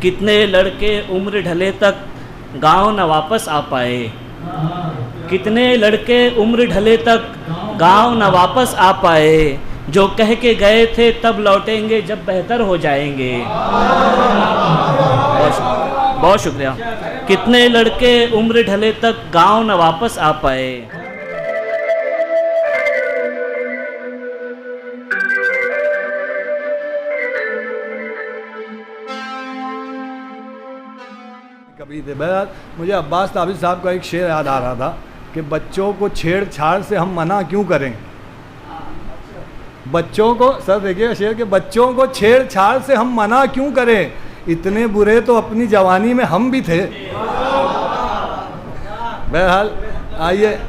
कितने लड़के उम्र ढले तक गांव न वापस आ पाए। कितने लड़के उम्र ढले तक गांव न वापस आ पाए। जो कह के गए थे तब लौटेंगे जब बेहतर हो जाएंगे। बहुत शुक्रिया। कितने लड़के उम्र ढले तक गांव न वापस आ पाए। कभी थे बहरहाल मुझे अब्बास ताबिद साहब का एक शेर याद आ रहा था कि बच्चों को छेड़छाड़ से हम मना क्यों करें। बच्चों को सर देखिए शेर के, बच्चों को छेड़छाड़ से हम मना क्यों करें, इतने बुरे तो अपनी जवानी में हम भी थे। बहरहाल आइए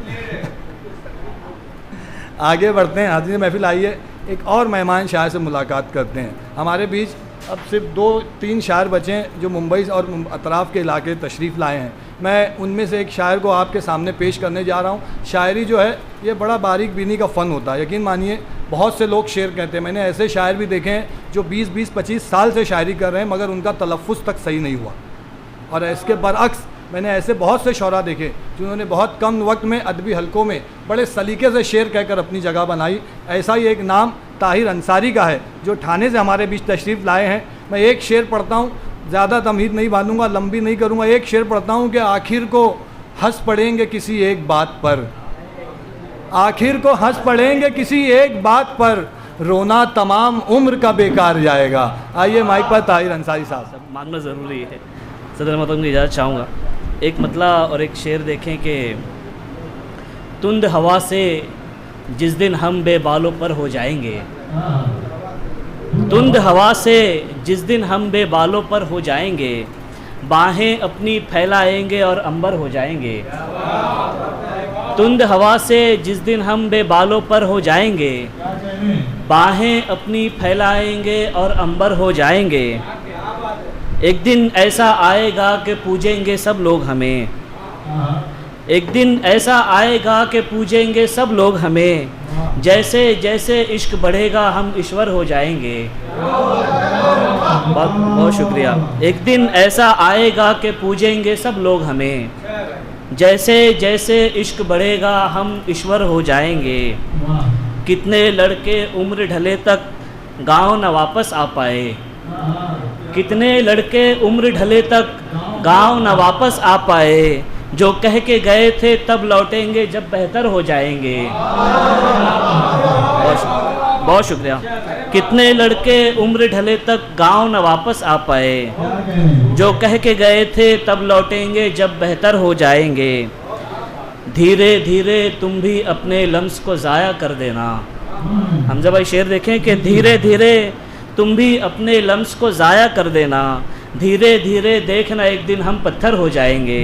आगे बढ़ते हैं। हाज़िर महफिल आइए एक और मेहमान शायर से मुलाकात करते हैं। हमारे बीच अब सिर्फ 2-3 शायर बचे हैं जो मुंबई और अतराफ़ के इलाके तशरीफ़ लाए हैं। मैं उनमें से एक शायर को आपके सामने पेश करने जा रहा हूँ। शायरी जो है ये बड़ा बारीक बीनी का फ़न होता है। यकीन मानिए बहुत से लोग शेर कहते हैं, मैंने ऐसे शायर भी देखे हैं जो 20-25 साल से शायरी कर रहे हैं मगर उनका तलफ़्फ़ुज़ तक सही नहीं हुआ। और इसके बरअक्स मैंने ऐसे बहुत से शौरा देखे जिन्होंने बहुत कम वक्त में अदबी हलकों में बड़े सलीके से शेर कहकर अपनी जगह बनाई। ऐसा ही एक नाम ताहिर अंसारी का है जो ठाणे से हमारे बीच तशरीफ़ लाए हैं। मैं एक शेर पढ़ता हूँ, ज़्यादा तमहीद नहीं बांधूंगा, लंबी नहीं करूँगा। एक शेर पढ़ता हूँ कि आखिर को हंस पड़ेंगे किसी एक बात पर, आखिर को हंस पड़ेंगे किसी एक बात पर, रोना तमाम उम्र का बेकार जाएगा। आइए माइक पर ताहिर अंसारी साहब। मांगना ज़रूरी है। सदर महतरम की इजाज़त चाहूँगा। एक मतला और एक शेर देखें कि तुंद हवा से जिस दिन हम बेबालों पर हो जाएंगे, तुंद हवा से जिस दिन हम बेबालों पर हो जाएंगे, बाहें अपनी फैलाएंगे और अंबर हो जाएंगे। तुंद हवा से जिस दिन हम बेबालों पर हो जाएंगे, बाहें अपनी फैलाएंगे और अंबर हो जाएंगे। एक दिन ऐसा आएगा कि पूजेंगे सब लोग हमें, एक दिन ऐसा आएगा कि पूजेंगे सब लोग हमें, जैसे जैसे इश्क बढ़ेगा हम ईश्वर हो जाएंगे। बहुत बहुत शुक्रिया। एक दिन ऐसा आएगा कि पूजेंगे सब लोग हमें, जैसे जैसे इश्क बढ़ेगा हम ईश्वर हो जाएंगे। कितने लड़के उम्र ढले तक गांव न वापस आ पाए। कितने लड़के उम्र ढले तक गांव न वापस आ पाए। जो कह के गए थे तब लौटेंगे जब बेहतर हो जाएंगे। बहुत शुक्रिया। कितने लड़के उम्र ढले तक गांव न वापस आ पाए। जो कह के गए थे तब लौटेंगे जब बेहतर हो जाएंगे। धीरे धीरे तुम भी अपने लम्स को ज़ाया कर देना। हमजा भाई शेर देखें कि धीरे धीरे तुम भी अपने लम्स को ज़ाया कर देना। धीरे धीरे देखना एक दिन हम पत्थर हो जाएंगे।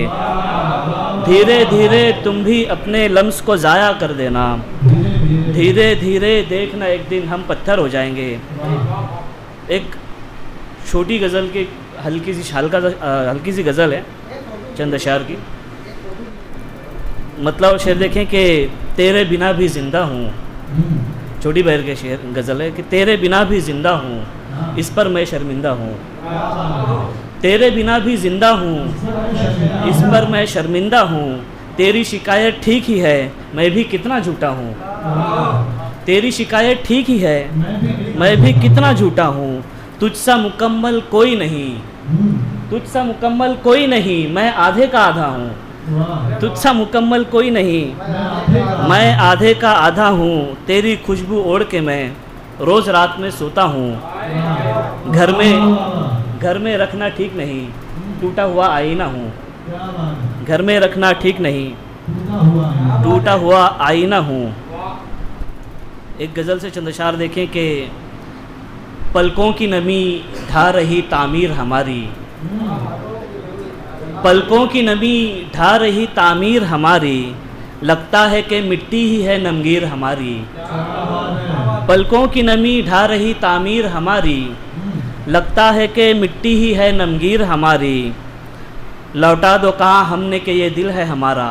धीरे धीरे तुम भी अपने लम्स को ज़ाया कर देना। धीरे धीरे देखना एक दिन हम पत्थर हो जाएंगे। एक छोटी गज़ल की हल्की सी गज़ल है चंद अशार की। मतलब शेर देखें कि तेरे बिना भी ज़िंदा हूँ। छोटी बहर के शेर गज़ल है कि तेरे बिना भी ज़िंदा हूँ, इस पर मैं शर्मिंदा हूँ। तेरे बिना भी ज़िंदा हूँ, इस पर मैं शर्मिंदा हूँ। तेरी शिकायत ठीक ही है, मैं भी कितना झूठा हूँ। तेरी शिकायत ठीक ही है, मैं भी कितना झूठा हूँ। तुझसा मुकम्मल कोई नहीं, तुझसा मुकम्मल कोई नहीं, मैं आधे का आधा हूँ। तुझसा मुकम्मल कोई नहीं, मैं आधे का आधा हूँ। तेरी खुशबू ओढ़ के मैं रोज़ रात में सोता हूँ। घर में रखना ठीक नहीं, टूटा हुआ आईना हूँ। घर में रखना ठीक नहीं, टूटा हुआ आईना हूँ। एक गज़ल से चंद अशार देखें कि पलकों की नमी ढा रही तामीर हमारी। पलकों की नमी ढा रही तामीर हमारी, लगता है कि मिट्टी ही है नमगीर हमारी। पलकों की नमी ढा रही तामीर हमारी, लगता है कि मिट्टी ही है नमगीर हमारी। लौटा दो कहाँ हमने कि ये दिल है हमारा।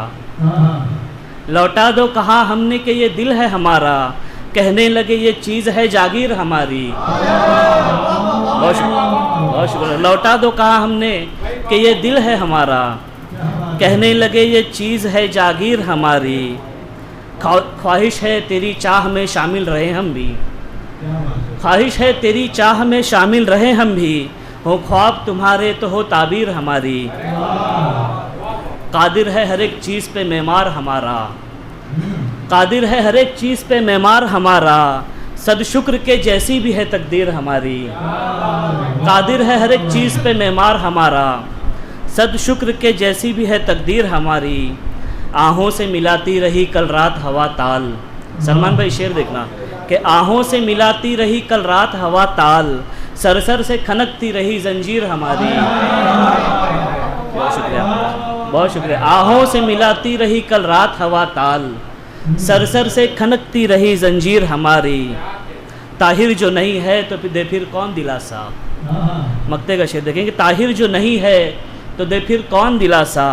लौटा दो कहाँ हमने कि ये दिल है हमारा। कहने लगे ये चीज़ है जागीर हमारी। बहुत शुक्रिया, बहुत शुक्रिया। लौटा दो कहा हमने कि ये दिल है हमारा, कहने लगे ये चीज़ है जागीर हमारी। ख्वाहिश है तेरी चाह में शामिल रहे हम भी, ख्वाहिश है तेरी चाह में शामिल रहे हम भी। हो ख्वाब तुम्हारे तो हो ताबीर हमारी। कादिर है हर एक चीज़ पे मेमार हमारा, कादिर है हर एक चीज़ पे मेमार हमारा। सद शुक्र के जैसी भी है तकदीर हमारी। कादिर है हर एक चीज़ पे मेमार हमारा, सद शुक्र के जैसी भी है तकदीर हमारी। आहों से मिलाती रही कल रात हवा ताल। सलमान भाई शेर देखना कि आहों से मिलाती रही कल रात हवा ताल। सरसर से खनकती रही जंजीर हमारी। बहुत शुक्रिया, बहुत शुक्रिया। आहों से मिलाती रही कल रात हवा ताल। सरसर से खनकती रही जंजीर हमारी। ताहिर जो नहीं है तो दे फिर कौन दिलासा। मक्ते का शेर देखेंगे, ताहिर जो नहीं है तो दे फिर कौन दिलासा।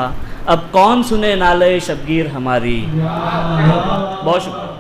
अब कौन सुने नाले शबगीर हमारी। बहुत शुक्रिया।